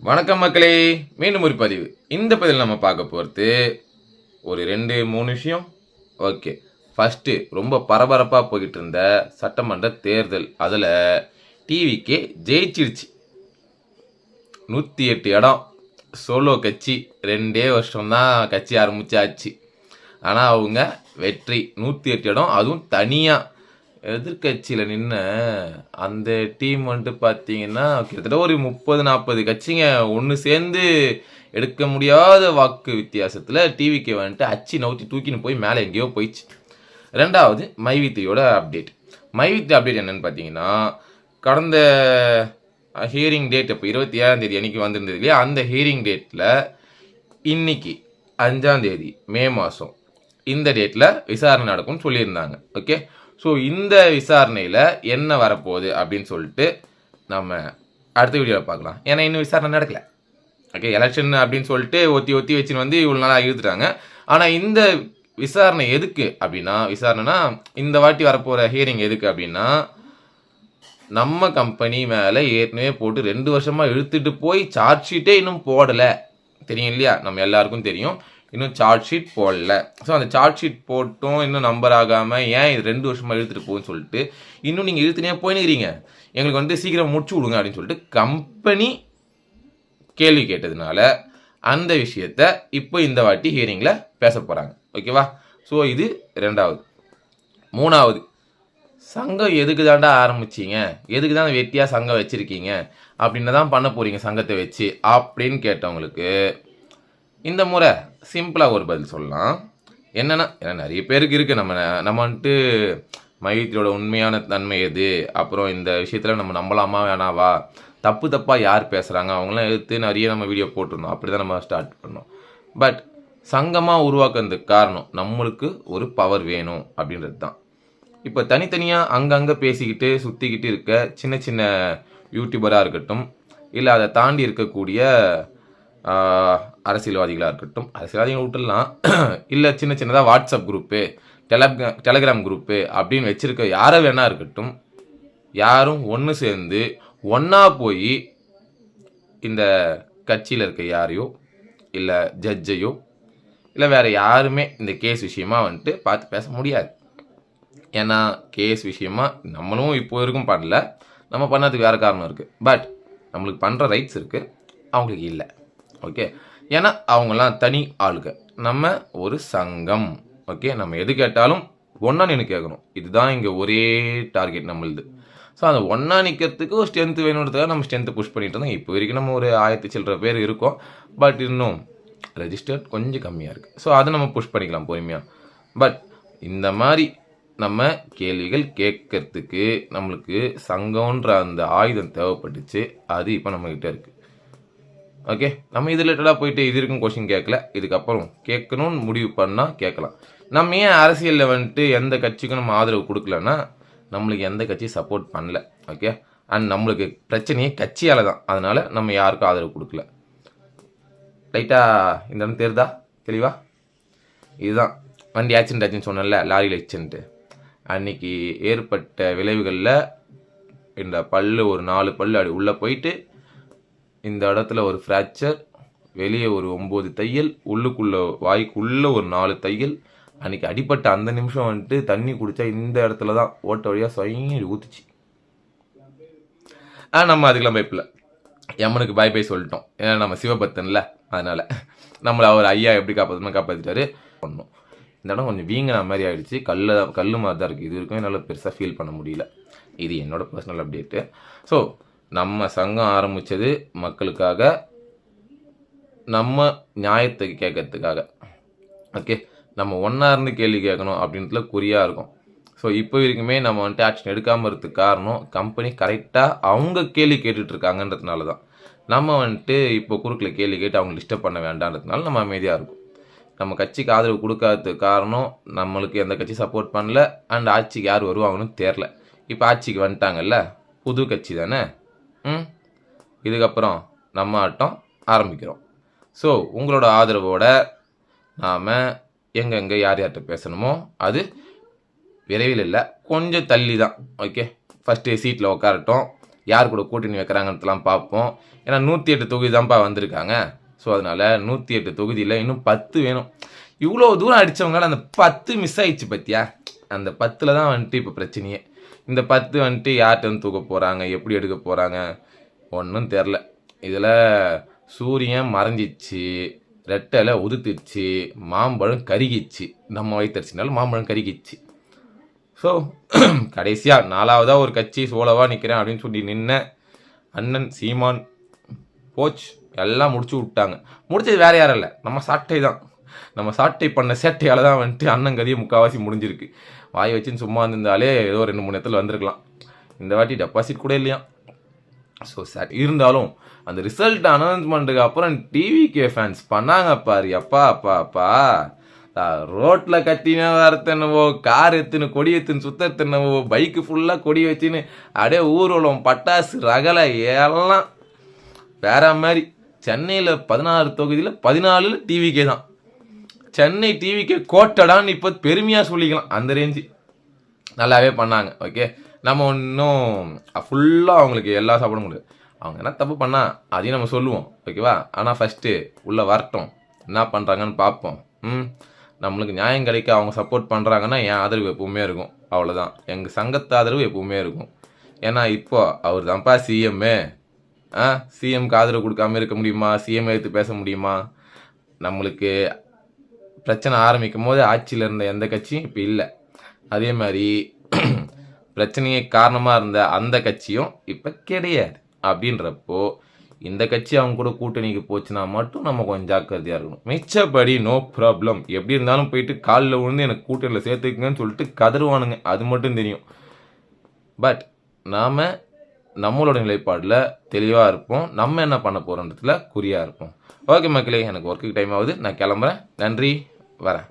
வணக்கம் மக்களே, மீண்டும் ஒரு பதிவு. இந்த பதிவில் நம்ம பார்க்க போகிறது ஒரு 2-3 விஷயம். ஓகே, ஃபஸ்ட்டு ரொம்ப பரபரப்பாக போய்கிட்டு இருந்த சட்டமன்ற தேர்தல். அதில் டிவிகே ஜெயிச்சிருச்சு. 108 இடம். சோலோ கட்சி, 2 வருஷம்தான் கட்சி ஆரம்பிச்சாச்சு. ஆனால் அவங்க வெற்றி. 108 இடம், அதுவும் தனியாக எதிர்கட்சியில் நின்று அந்த டீம் வந்துட்டு பார்த்தீங்கன்னா கிட்டத்தட்ட ஒரு 30-40 கட்சிங்க ஒன்று சேர்ந்து எடுக்க முடியாத வாக்கு வித்தியாசத்தில் டிவிக்கு வந்துட்டு அச்சு நவுத்தி தூக்கின்னு போய் மேலே எங்கேயோ போயிடுச்சு. ரெண்டாவது மைவித்திரியோட அப்டேட். மைவித்திரி அப்டேட் என்னன்னு பார்த்தீங்கன்னா, கடந்த ஹியரிங் டேட் இப்போ 27ஆம் தேதி அன்றைக்கி வந்திருந்தது இல்லையா, அந்த ஹியரிங் டேட்டில் இன்னைக்கு 5ஆம் தேதி மே மாதம் இந்த டேட்டில் விசாரணை நடக்கும்னு சொல்லியிருந்தாங்க. ஓகே, ஸோ இந்த விசாரணையில் என்ன வரப்போகுது அப்படின்னு சொல்லிட்டு நம்ம அடுத்த வீடியோவில் பார்க்கலாம். ஏன்னா இன்னும் விசாரணை நடக்கலை. ஓகே, எலெக்ஷன் அப்படின்னு சொல்லிட்டு ஒத்தி வச்சுன்னு வந்து இவ்வளோ நாளாக இழுத்துட்டாங்க. ஆனால் இந்த விசாரணை எதுக்கு அப்படின்னா, விசாரணைனா இந்த வாட்டி வரப்போகிற ஹியரிங் எதுக்கு அப்படின்னா, நம்ம கம்பெனி மேலே ஏற்கனவே போட்டு 2 வருஷமாக இழுத்துட்டு போய் சார்ஜ் ஷீட்டே இன்னும் போடலை. தெரியும் இல்லையா, நம்ம எல்லாருக்கும் தெரியும், இன்னும் சார்ஜ் ஷீட் போடல. ஸோ அந்த சார்ஜ் ஷீட் போட்டும் இன்னும் நம்பர் ஆகாமல் ஏன் இது 2 வருஷமாக இழுத்துட்டு போகுன்னு சொல்லிட்டு இன்னும் நீங்கள் இழுத்துனே போயினுக்கிறீங்க, எங்களுக்கு வந்து சீக்கிரம் முடிச்சு விடுங்க அப்படின்னு சொல்லிட்டு கம்பெனி கேள்வி கேட்டதுனால அந்த விஷயத்த இப்போ இந்த வாட்டி ஹியரிங்கில் பேச போகிறாங்க. ஓகேவா? ஸோ இது ரெண்டாவது. மூணாவது, சங்கம் எதுக்கு தாண்டா ஆரம்பிச்சிங்க, எதுக்கு தான் வெட்டியாக சங்கம் வச்சுருக்கீங்க, அப்படின்னு தான் பண்ண போகிறீங்க சங்கத்தை வச்சு அப்படின்னு கேட்டவங்களுக்கு இந்த முறை சிம்பிளாக ஒரு பதில் சொல்லலாம். என்னென்னா, ஏன்னா நிறைய பேருக்கு இருக்குது, நம்ம வந்துட்டு மைத்திரியோட உண்மையான தன்மை எது, அப்புறம் இந்த விஷயத்தில் நம்ம நம்பலாமா வேணாவா, தப்பாக யார் பேசுகிறாங்க அவங்களாம் எடுத்து நிறைய நம்ம வீடியோ போட்டிருந்தோம். அப்படி தான் நம்ம ஸ்டார்ட் பண்ணோம். பட் சங்கமாக உருவாக்குறதுக்கு காரணம் நம்மளுக்கு ஒரு பவர் வேணும் அப்படின்றது தான். இப்போ தனித்தனியாக அங்கங்கே பேசிக்கிட்டு சுற்றிக்கிட்டு இருக்க சின்ன சின்ன யூடியூபராக இருக்கட்டும், இல்லை அதை தாண்டி இருக்கக்கூடிய அரசியல்வாதிகளாக இருக்கட்டும், அரசியல்வாதிகள் விட்டுடலாம், இல்லை சின்ன சின்னதாக வாட்ஸ்அப் குரூப்பு, டெலகிராம் குரூப்பு அப்படின்னு வச்சுருக்க யாரை வேணா இருக்கட்டும், யாரும் ஒன்று சேர்ந்து ஒன்றா போய் இந்த கட்சியில் இருக்க யாரையோ இல்லை ஜட்ஜையோ இல்லை வேறு யாருமே இந்த கேஸ் விஷயமா வந்துட்டு பார்த்து பேச முடியாது. ஏன்னா கேஸ் விஷயமா நம்மளும் இப்போ வரைக்கும் பண்ணல, நம்ம பண்ணதுக்கு வேறு காரணம் இருக்குது. பட் நம்மளுக்கு பண்ணுற ரைட்ஸ் இருக்குது, அவங்களுக்கு இல்லை. ஓகே, ஏன்னா அவங்களாம் தனி ஆளுங்க, நம்ம ஒரு சங்கம். ஓகே, நம்ம எது கேட்டாலும் ஒன்றா நின்று கேட்கணும். இதுதான் இங்கே ஒரே டார்கெட் நம்மளுது. ஸோ அந்த ஒன்றா நிற்கிறதுக்கு ஒரு ஸ்ட்ரென்த்து வேணுன்றதுக்காக நம்ம ஸ்ட்ரென்த்தை புஷ் பண்ணிட்டு இருந்தோம். இப்போ வரைக்கும் நம்ம ஒரு 1000 சில்லற பேர் இருக்கோம். பட் இன்னும் ரெஜிஸ்டர்ட் கொஞ்சம் கம்மியாக இருக்குது. ஸோ அதை நம்ம புஷ் பண்ணிக்கலாம் பொறுமையாக. பட் இந்த மாதிரி நம்ம கேள்விகள் கேட்கறதுக்கு நம்மளுக்கு சங்கம்ன்ற அந்த ஆயுதம் தேவைப்பட்டுச்சு. அது இப்போ நம்மக்கிட்ட இருக்குது. ஓகே, நம்ம இது ரிலேட்டடாக போயிட்டு இது இருக்கும் கொஷின் கேட்கல, இதுக்கப்புறம் கேட்கணும்னு முடிவு பண்ணால் கேட்கலாம். நம்ம ஏன் அரசியலில் வந்துட்டு எந்த கட்சிக்கும் நம்ம ஆதரவு கொடுக்கலன்னா, நம்மளுக்கு எந்த கட்சி சப்போர்ட் பண்ணல. ஓகே, அண்ட் நம்மளுக்கு பிரச்சனையே கட்சியால் தான். அதனால் நம்ம யாருக்கும் ஆதரவு கொடுக்கல. ரைட்டாக இந்த இடம் தெரியுதா தெளிவா? இதுதான் வண்டி ஆக்சிடென்ட் ஆச்சுன்னு சொன்னேன்ல, லாரியில் ஆக்சிடென்ட்டு. அன்றைக்கி ஏற்பட்ட விளைவுகளில் இந்த பல்லு ஒரு 4 பல்லு அடி உள்ளே போயிட்டு, இந்த இடத்துல ஒரு ஃப்ராக்சர், வெளியே ஒரு 9 தையல், உள்ளுக்குள்ளே வாய்க்குள்ளே ஒரு 4 தையல். அன்றைக்கி அடிப்பட்ட அந்த நிமிஷம் வந்துட்டு தண்ணி குடித்தா இந்த இடத்துல தான் ஓட்ட வழியாக சொங்கி ஊற்றுச்சு. நம்ம அதுக்கெல்லாம் பயப்பில்லை, எம்மனுக்கு பை சொல்லிட்டோம். ஏன்னா நம்ம சிவபக்தன்ல, அதனால் நம்மளை அவர் ஐயா எப்படி காப்பாற்றிட்டாரு பண்ணோம். இந்த இடம் கொஞ்சம் வீங்கின மாதிரி ஆகிடுச்சு, கல் மாதிரி தான் இருக்குது. இது வரைக்கும் என்னால் பெருசாக ஃபீல் பண்ண முடியல. இது என்னோடய பர்சனல் அப்டேட்டு. ஸோ நம்ம சங்கம் ஆரம்பித்தது மக்களுக்காக, நம்ம நியாயத்தை கேட்கறதுக்காக. ஓகே, நம்ம ஒன்றா இருந்து கேள்வி கேட்கணும் அப்படின்றதுல குறியாக இருக்கும். ஸோ இப்போ வரைக்குமே நம்ம வந்துட்டு ஆக்ஷன் எடுக்காமல் இருக்கிறதுக்கு காரணம் கம்பெனி கரெக்டாக அவங்க கேள்வி கேட்டுட்ருக்காங்கன்றதுனால தான். நம்ம வந்துட்டு இப்போ குறுக்கில் கேள்வி கேட்டு அவங்க டிஸ்டர்ப் பண்ண வேண்டான்றதுனால நம்ம அமைதியாக இருக்கும். நம்ம கட்சிக்கு ஆதரவு கொடுக்காததுக்கு காரணம் நம்மளுக்கு எந்த கட்சி சப்போர்ட் பண்ணல, அண்ட் ஆட்சிக்கு யார் வருவாங்கன்னு தெரில. இப்போ ஆட்சிக்கு வந்துட்டாங்கல்ல, புது கட்சி தானே. இதுக்கப்புறம் நம்ம ஆட்டம் ஆரம்பிக்கிறோம். ஸோ உங்களோட ஆதரவோட நாம் எங்கெங்கே யார்கிட்ட பேசணுமோ அது விரைவில் இல்லை, கொஞ்சம் தள்ளி தான். ஓகே, ஃபஸ்ட்டு சீட்டில் உட்காரட்டும், யார் கூட கூட்டணி வைக்கிறாங்கன்றலாம் பார்ப்போம். ஏன்னா 108 தொகுதி தான்ப்பா வந்திருக்காங்க. ஸோ அதனால் 108 தொகுதியில் இன்னும் 10 வேணும். இவ்வளோ தூரம் அடித்தவங்களால அந்த 10 மிஸ் ஆயிடுச்சு பத்தியா. அந்த 10ல் தான் வந்துட்டு இப்போ பிரச்சனையே. இந்த 10 வந்துட்டு யார்கிட்ட வந்து தூக்க போகிறாங்க, எப்படி எடுக்க போகிறாங்க, ஒன்றும் தெரில. இதில் சூரியன் மறைஞ்சிச்சு, ரெட்டலை உதுத்துச்சு, மாம்பழம் கருகிச்சு. நம்ம வயிற்றுனாலும் மாம்பழம் கருகிச்சு. ஸோ கடைசியாக 4வதாக ஒரு கட்சி சோலவாக நிற்கிறேன் அப்படின்னு சொல்லி நின்ன அண்ணன் சீமான் போச்சு, எல்லாம் முடிச்சு விட்டாங்க. முடிச்சது வேறு யாரும் இல்லை, நம்ம சாட்டை தான். நம்ம சாட்டை பண்ண சேட்டையால் தான் வந்துட்டு அண்ணன் கதையை முக்கால்வாசி முடிஞ்சிருக்கு. வாய் வச்சுன்னு சும்மா இருந்திருந்தாலே ஏதோ 2-3 இடத்துல வந்திருக்கலாம். இந்த வாட்டி டெபாசிட் கூட இல்லையா. ஸோ இருந்தாலும் அந்த ரிசல்ட் அனௌன்ஸ்மெண்ட்டுக்கு அப்புறம் டிவிகே ஃபேன்ஸ் பண்ணாங்க பாரு. அப்பா ரோட்டில் கத்தினே வரத்தனவோ, கார் எத்துன்னு கொடி எத்துன்னு சுத்தத்தினவோ, பைக்கு ஃபுல்லாக கொடி வச்சுன்னு அப்படியே ஊர்வலம், பட்டாசு, ரகலை எல்லாம் வேற மாதிரி. சென்னையில் 16 தொகுதியில் 14 டிவிகே தான். சென்னை டிவிகே கோட்டடான்னு இப்போ பெருமையாக சொல்லிக்கலாம். அந்த ரேஞ்சு நல்லாவே பண்ணாங்க. ஓகே, நம்ம இன்னும் ஃபுல்லாக அவங்களுக்கு எல்லா சாப்பிட முடியாது. அவங்க என்ன தப்பு பண்ணால் அதையும் நம்ம சொல்லுவோம், ஓகேவா. ஆனால் ஃபஸ்ட்டு உள்ளே வரட்டும், என்ன பண்ணுறாங்கன்னு பார்ப்போம். நம்மளுக்கு நியாயம் கிடைக்க அவங்க சப்போர்ட் பண்ணுறாங்கன்னா என் ஆதரவு எப்பவுமே இருக்கும். அவ்வளோதான், எங்கள் சங்கத்து ஆதரவு எப்பவுமே இருக்கும். ஏன்னா இப்போ அவர் தான்ப்பா சிஎம்மு. சிஎம்க்கு ஆதரவு கொடுக்காம இருக்க முடியுமா? சிஎம் எடுத்து பேச முடியுமா? நம்மளுக்கு பிரச்சனை ஆரம்பிக்கும் போது ஆட்சியில் இருந்த எந்த கட்சியும் இப்போ இல்லை. அதே மாதிரி பிரச்சனையே காரணமாக இருந்த அந்த கட்சியும் இப்போ கிடையாது. அப்படின்றப்போ இந்த கட்சி அவங்க கூட கூட்டணிக்கு போச்சுன்னா மட்டும் நம்ம கொஞ்சம் ஜாக்கிரதையாக இருக்கணும். மிச்சப்படி நோ ப்ராப்ளம். எப்படி இருந்தாலும் போயிட்டு காலில் விழுந்து எனக்கு கூட்டணியில் சேர்த்துக்குங்கன்னு சொல்லிட்டு கதறுவானுங்க, அது மட்டும் தெரியும். பட் நாம் நம்மளோட நிலைப்பாடில் தெளிவாக இருப்போம். நம்ம என்ன பண்ண போகிறோன்றதுல குறியாக இருப்போம். ஓகே மக்களே, எனக்கு ஒர்க்குக்கு டைம் ஆகுது, நான் கிளம்புறேன். நன்றி, வரேன்.